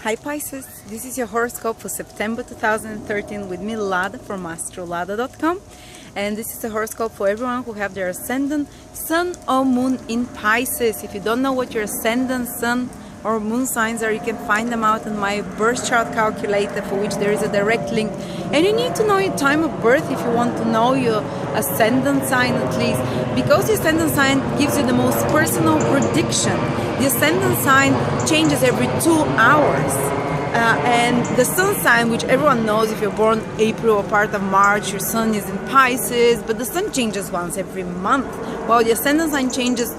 Hi Pisces, this is your horoscope for September 2013 with me, Lada from Astrological, and this is a horoscope for everyone who have their ascendant, sun or moon in Pisces. If you don't know what your ascendant, sun or moon signs are, you can find them out in my birth chart calculator, for which there is a direct link. And you need to know your time of birth if you want to know your ascendant sign at least, because the ascendant sign gives you the most personal prediction. The ascendant sign changes every 2 hours. And the sun sign, which everyone knows, if you're born April or part of March, your sun is in Pisces, but the sun changes once every month, while the ascendant sign changes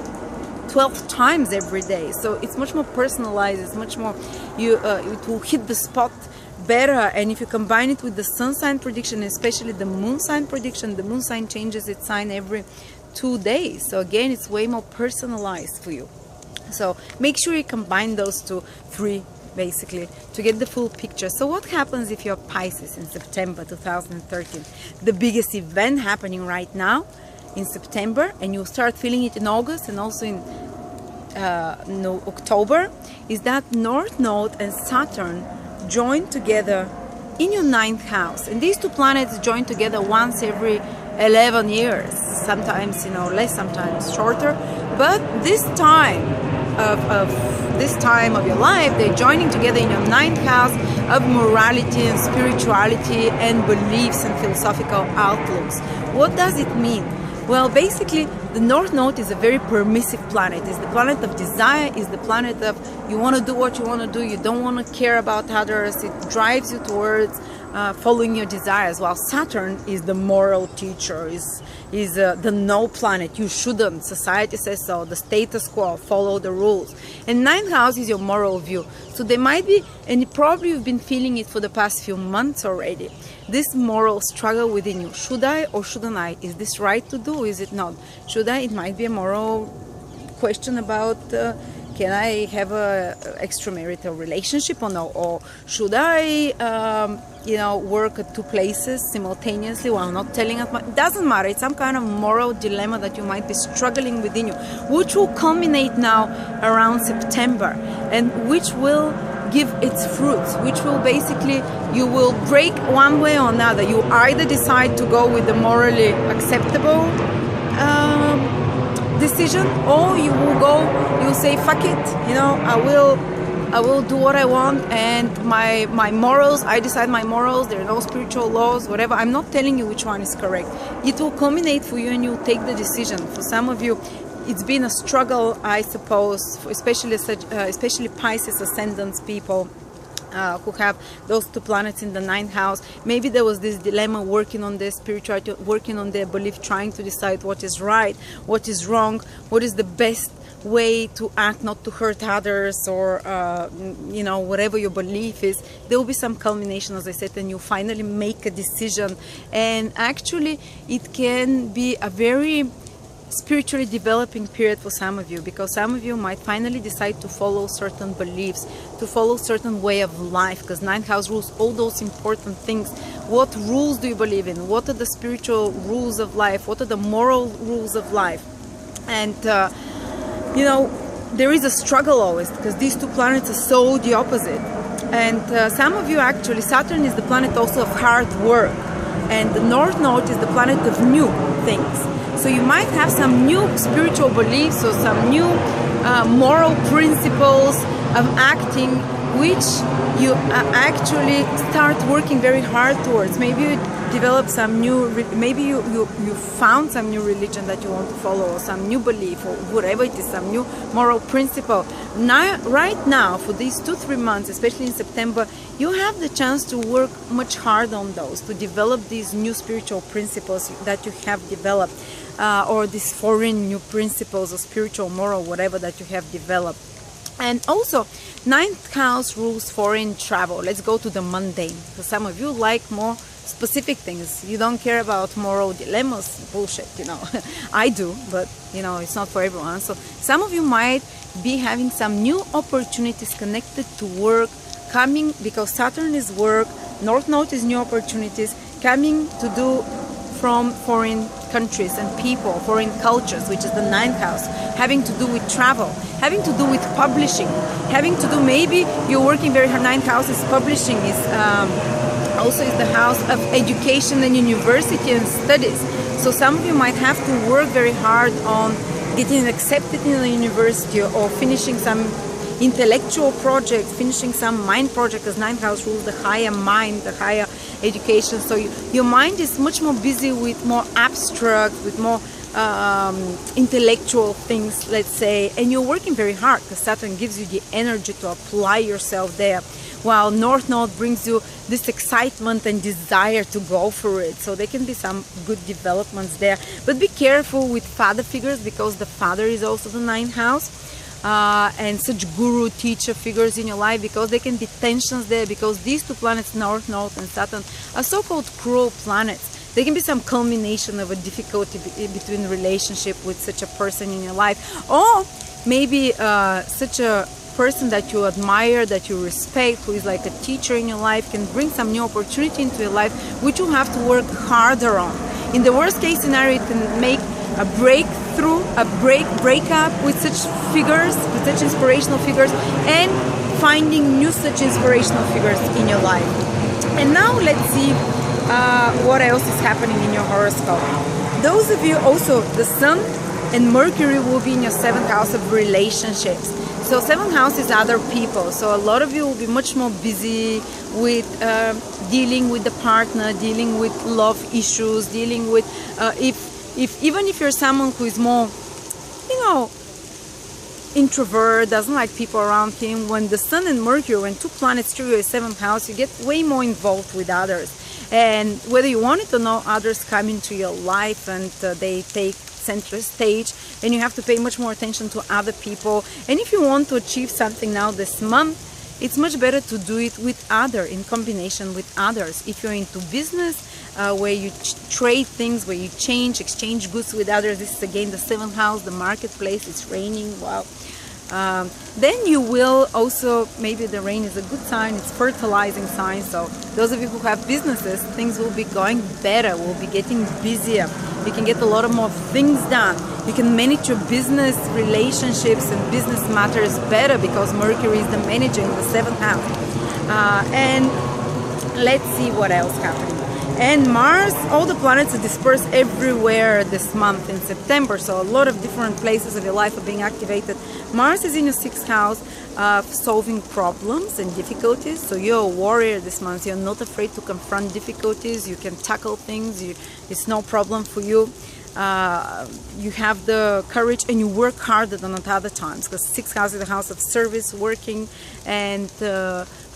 12 times every day. So it's much more personalized, it's much more, it will hit the spot better. And if you combine it with the sun sign prediction, especially the moon sign prediction, the moon sign changes its sign every 2 days. So again, it's way more personalized for you. So make sure you combine those three basically to get the full picture. So what happens if you're Pisces in September 2013? The biggest event happening right now in September, and you'll start feeling it in August and also in October, is that North Node and Saturn join together in your 9th house. And these two planets join together once every 11 years, sometimes less, sometimes shorter, but this time of your life, they're joining together in your 9th house of morality and spirituality and beliefs and philosophical outlooks. What does it mean? Well, basically, the North Node is a very permissive planet. It's the planet of desire, it's the planet of you want to do what you want to do, you don't want to care about others, it drives you towards following your desires, while Saturn is the moral teacher, is the no planet. You shouldn't, society says so, the status quo, follow the rules. And 9th house is your moral view. So there might be, and probably you've been feeling it for the past few months already, this moral struggle within you. Should I or shouldn't I? Is this right to do? Is it not? Should I? It might be a moral question about can I have a extramarital relationship or no? Or should I, work at 2 places simultaneously while not telling us? It doesn't matter. It's some kind of moral dilemma that you might be struggling within you, which will culminate now around September, and which will give its fruits, which will basically, you will break one way or another. You either decide to go with the morally acceptable decision, or you will go, you'll say, fuck it, I will do what I want, and my morals, I decide my morals, there are no spiritual laws, whatever. I'm not telling you which one is correct. It will culminate for you and you'll take the decision. For some of you, it's been a struggle, I suppose, especially Pisces ascendants people who have those 2 planets in the 9th house. Maybe there was this dilemma, working on their spirituality, working on their belief, trying to decide what is right, what is wrong, what is the best way to act, not to hurt others, or whatever your belief is. There will be some culmination, as I said, and you finally make a decision. And actually it can be a very spiritually developing period for some of you, because some of you might finally decide to follow certain beliefs, to follow certain way of life, because 9th house rules all those important things. What rules do you believe in? What are the spiritual rules of life? What are the moral rules of life? And there is a struggle always, because these 2 planets are so the opposite. And some of you, actually, Saturn is the planet also of hard work, and the North Node is the planet of new things. So you might have some new spiritual beliefs or some new moral principles of acting, which you actually start working very hard towards. Maybe you develop some new, maybe you found some new religion that you want to follow, or some new belief, or whatever it is, some new moral principle. Now, right now, for these 2-3 months, especially in September, you have the chance to work much harder on those, to develop these new spiritual principles that you have developed, or these foreign new principles of spiritual, moral, whatever that you have developed. And also, 9th house rules foreign travel. Let's go to the mundane. So some of you like more specific things. You don't care about moral dilemmas, bullshit, I do, but it's not for everyone. So some of you might be having some new opportunities connected to work coming, because Saturn is work, North Node is new opportunities coming to do from foreign countries and people, foreign cultures, which is the 9th house, having to do with travel, having to do with publishing, having to do, maybe you're working very hard. 9th house is publishing, is also is the house of education and university and studies. So some of you might have to work very hard on getting accepted in a university, or finishing some intellectual project, finishing some mind project, because 9th house rules the higher mind, the higher education. So your mind is much more busy with more abstract, with more intellectual things, let's say, and you're working very hard because Saturn gives you the energy to apply yourself there, while North Node brings you this excitement and desire to go for it. So there can be some good developments there, but be careful with father figures, because the father is also the 9th house. And such guru, teacher figures in your life, because there can be tensions there, because these two planets, North Node and Saturn, are so-called cruel planets. There can be some culmination of a difficulty between relationship with such a person in your life, or maybe such a person that you admire, that you respect, who is like a teacher in your life, can bring some new opportunity into your life, which you have to work harder on. In the worst case scenario, it can make a breakthrough, a breakup with such figures, with such inspirational figures, and finding new such inspirational figures in your life. And now let's see what else is happening in your horoscope. Those of you also, the Sun and Mercury will be in your 7th house of relationships. So 7th house is other people. So a lot of you will be much more busy with dealing with the partner, dealing with love issues, dealing with even if you're someone who is more, introvert, doesn't like people around him, when the Sun and Mercury, when two planets through your 7th house, you get way more involved with others. And whether you want it or not, others come into your life and they take center stage, and you have to pay much more attention to other people. And if you want to achieve something now this month, it's much better to do it with in combination with others. If you're into business, where you trade things, where you exchange goods with others, this is again the 7th house, the marketplace, it's raining, wow. Then you will also, maybe the rain is a good sign, it's fertilizing sign. So those of you who have businesses, things will be going better, will be getting busier. You can get a lot of more things done. You can manage your business relationships and business matters better, because Mercury is the manager in the 7th house. And let's see what else happening. And Mars, all the planets are dispersed everywhere this month in September, so a lot of different places of your life are being activated. Mars is in your 6th house of solving problems and difficulties. So you're a warrior this month. You're not afraid to confront difficulties. You can tackle things. It's no problem for you. You have the courage, and you work harder than at other times, because 6th house is the house of service, working, and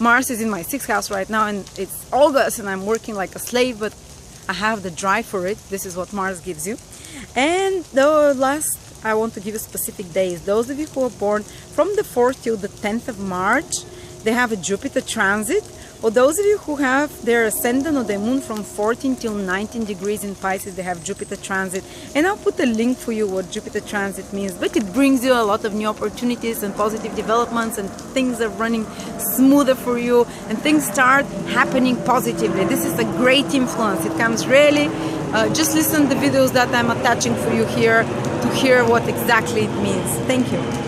Mars is in my 6th house right now, and it's August and I'm working like a slave, but I have the drive for it. This is what Mars gives you. And the last, I want to give you specific days. Those of you who are born from the 4th till the 10th of March, they have a Jupiter transit. Or those of you who have their Ascendant or their Moon from 14 till 19 degrees in Pisces, they have Jupiter transit. And I'll put a link for you what Jupiter transit means. But it brings you a lot of new opportunities and positive developments, and things are running smoother for you, and things start happening positively. This is a great influence. It comes really, just listen to the videos that I'm attaching for you here to hear what exactly it means. Thank you.